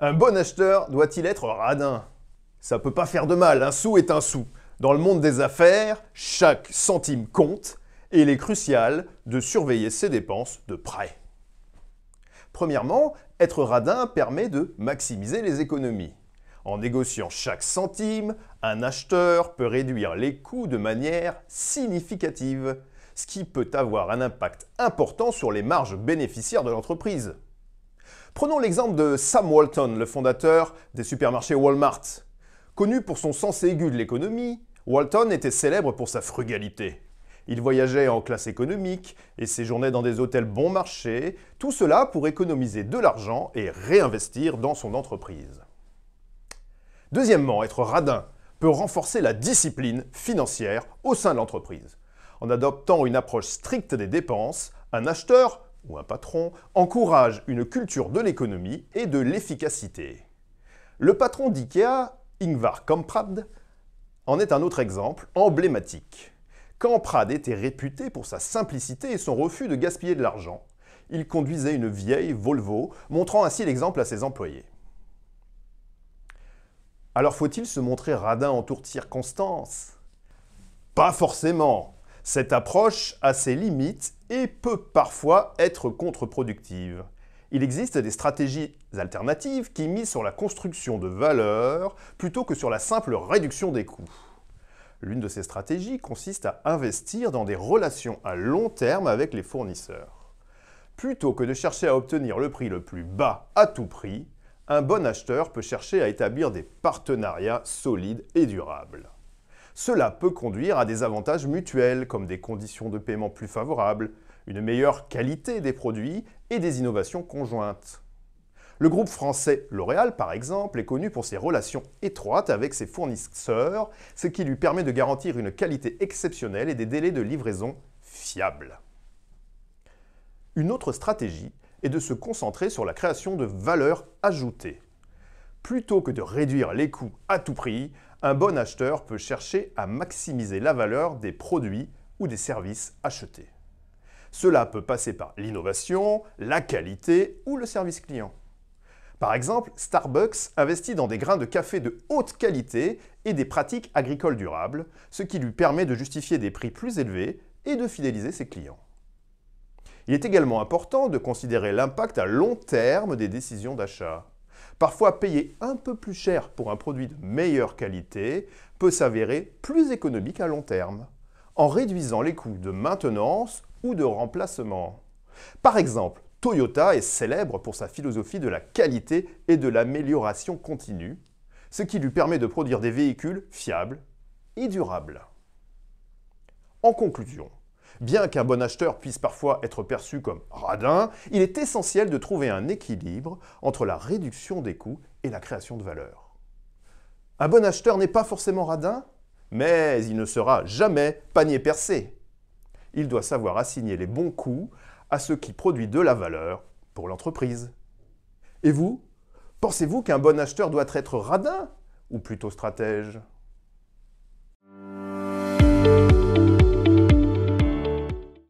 Un bon acheteur doit-il être radin? Ça peut pas faire de mal, un sou est un sou. Dans le monde des affaires, chaque centime compte et il est crucial de surveiller ses dépenses de près. Premièrement, être radin permet de maximiser les économies. En négociant chaque centime, un acheteur peut réduire les coûts de manière significative, ce qui peut avoir un impact important sur les marges bénéficiaires de l'entreprise. Prenons l'exemple de Sam Walton, le fondateur des supermarchés Walmart. Connu pour son sens aigu de l'économie, Walton était célèbre pour sa frugalité. Il voyageait en classe économique et séjournait dans des hôtels bon marché, tout cela pour économiser de l'argent et réinvestir dans son entreprise. Deuxièmement, être radin peut renforcer la discipline financière au sein de l'entreprise. En adoptant une approche stricte des dépenses, un acheteur ou un patron encourage une culture de l'économie et de l'efficacité. Le patron d'IKEA, Ingvar Kamprad, en est un autre exemple emblématique. Kamprad était réputé pour sa simplicité et son refus de gaspiller de l'argent. Il conduisait une vieille Volvo, montrant ainsi l'exemple à ses employés. Alors faut-il se montrer radin en toutes circonstances? Pas forcément. Cette approche a ses limites et peut parfois être contre-productive. Il existe des stratégies alternatives qui misent sur la construction de valeur plutôt que sur la simple réduction des coûts. L'une de ces stratégies consiste à investir dans des relations à long terme avec les fournisseurs. Plutôt que de chercher à obtenir le prix le plus bas à tout prix, un bon acheteur peut chercher à établir des partenariats solides et durables. Cela peut conduire à des avantages mutuels comme des conditions de paiement plus favorables, une meilleure qualité des produits et des innovations conjointes. Le groupe français L'Oréal, par exemple, est connu pour ses relations étroites avec ses fournisseurs, ce qui lui permet de garantir une qualité exceptionnelle et des délais de livraison fiables. Une autre stratégie est de se concentrer sur la création de valeur ajoutée. Plutôt que de réduire les coûts à tout prix, un bon acheteur peut chercher à maximiser la valeur des produits ou des services achetés. Cela peut passer par l'innovation, la qualité ou le service client. Par exemple, Starbucks investit dans des grains de café de haute qualité et des pratiques agricoles durables, ce qui lui permet de justifier des prix plus élevés et de fidéliser ses clients. Il est également important de considérer l'impact à long terme des décisions d'achat. Parfois, payer un peu plus cher pour un produit de meilleure qualité peut s'avérer plus économique à long terme, en réduisant les coûts de maintenance ou de remplacement. Par exemple, Toyota est célèbre pour sa philosophie de la qualité et de l'amélioration continue, ce qui lui permet de produire des véhicules fiables et durables. En conclusion, bien qu'un bon acheteur puisse parfois être perçu comme radin, il est essentiel de trouver un équilibre entre la réduction des coûts et la création de valeur. Un bon acheteur n'est pas forcément radin, mais il ne sera jamais panier percé. Il doit savoir assigner les bons coûts à ce qui produit de la valeur pour l'entreprise. Et vous, pensez-vous qu'un bon acheteur doit être radin ou plutôt stratège ?